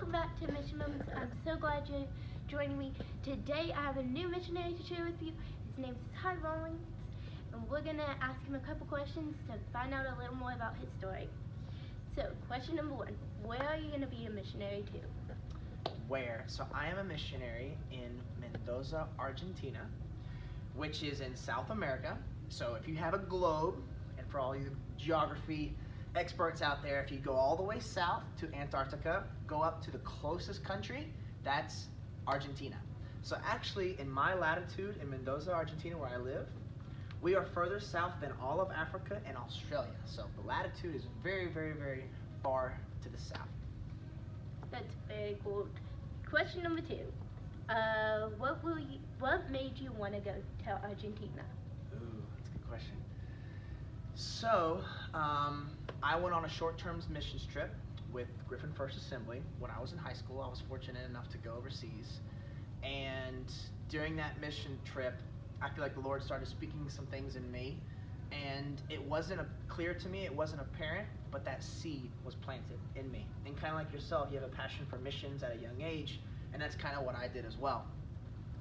welcome back to Mission Moments. I'm so glad you're joining me. Today I have a new missionary to share with you. His name is Ty Rawlings, and we're going to ask him a couple questions to find out a little more about his story. So, question number one, where are you going to be a missionary to? Where? So I am a missionary in Mendoza, Argentina, which is in South America. So if you have a globe, and for all you geography experts out there, if you go all the way south to Antarctica, go up to the closest country, that's Argentina. So actually, in my latitude in Mendoza, Argentina, where I live, we are further south than all of Africa and Australia. So the latitude is very, very, very far to the south. That's very cool. Question number two, what made you want to go to Argentina? Ooh, that's a good question. So, I went on a short-term missions trip with Griffin First Assembly when I was in high school. I was fortunate enough to go overseas. And during that mission trip, I feel like the Lord started speaking some things in me. And it wasn't clear to me, it wasn't apparent, but that seed was planted in me. And kind of like yourself, you have a passion for missions at a young age, and that's kind of what I did as well.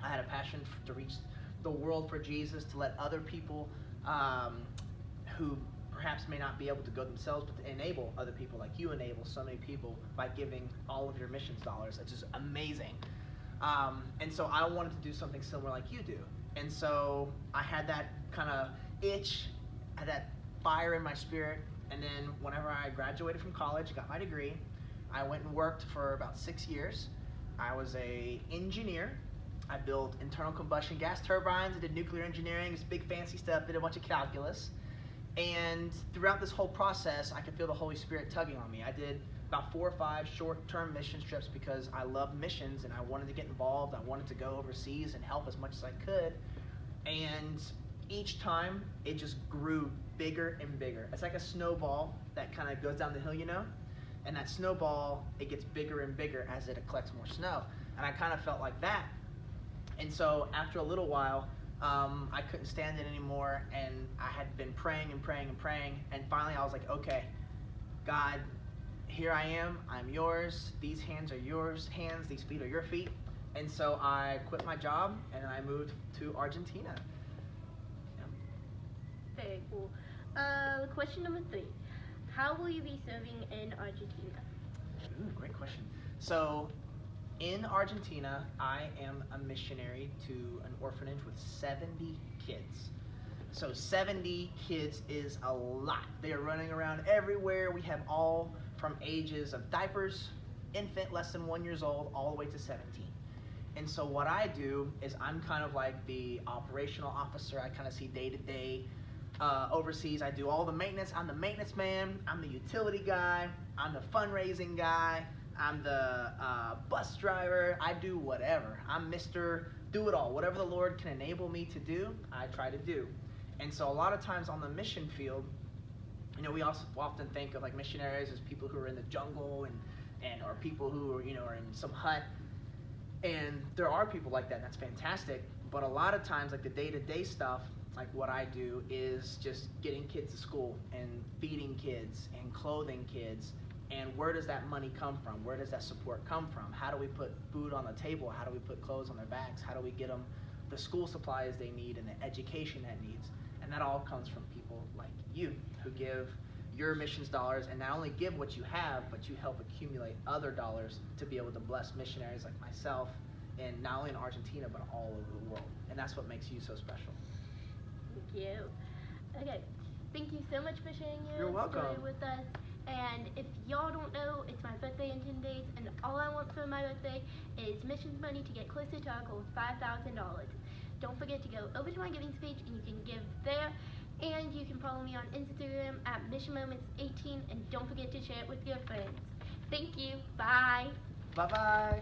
I had a passion to reach the world for Jesus, to let other people who perhaps may not be able to go themselves, but to enable other people like you enable so many people by giving all of your missions dollars. It's just amazing. And so I wanted to do something similar like you do. And so I had that kind of itch, had that fire in my spirit. And then whenever I graduated from college, got my degree, I went and worked for about 6 years. I was an engineer. I built internal combustion gas turbines. I did nuclear engineering, this big fancy stuff, did a bunch of calculus. And throughout this whole process, I could feel the Holy Spirit tugging on me. I did about 4 or 5 short-term mission trips because I love missions and I wanted to get involved. I wanted to go overseas and help as much as I could. And each time, it just grew bigger and bigger. It's like a snowball that kind of goes down the hill, you know? And that snowball, it gets bigger and bigger as it collects more snow. And I kind of felt like that. And so after a little while, I couldn't stand it anymore, and I had been praying and praying and praying, and finally I was like, okay, God, here I am, I'm yours, these hands are yours hands, these feet are your feet. And so I quit my job, and I moved to Argentina. Yeah. Very cool. Question number three, how will you be serving in Argentina? Ooh, great question. So, in Argentina, I am a missionary to an orphanage with 70 kids. So 70 kids is a lot. They are running around everywhere. We have all from ages of diapers, infant less than 1 year old, all the way to 17. And so what I do is I'm kind of like the operational officer. I kind of see day-to-day overseas. I do all the maintenance. I'm the maintenance man. I'm the utility guy. I'm the fundraising guy. I'm the bus driver. I do whatever. I'm Mr. Do-It-All. Whatever the Lord can enable me to do, I try to do. And so a lot of times on the mission field, you know, we also often think of like missionaries as people who are in the jungle and or people who are, you know, are in some hut. And there are people like that, and that's fantastic. But a lot of times, like the day-to-day stuff, like what I do is just getting kids to school and feeding kids and clothing kids. And where does that money come from? Where does that support come from? How do we put food on the table? How do we put clothes on their backs? How do we get them the school supplies they need and the education that needs? And that all comes from people like you who give your missions dollars and not only give what you have, but you help accumulate other dollars to be able to bless missionaries like myself, and not only in Argentina, but all over the world. And that's what makes you so special. Thank you. Okay, thank you so much for sharing your story with us. And if y'all don't know, it's my birthday in 10 days, and all I want for my birthday is missions money to get closer to our goal of $5,000. Don't forget to go over to my giving page, and you can give there. And you can follow me on Instagram at MissionMoments18, and don't forget to share it with your friends. Thank you. Bye. Bye-bye.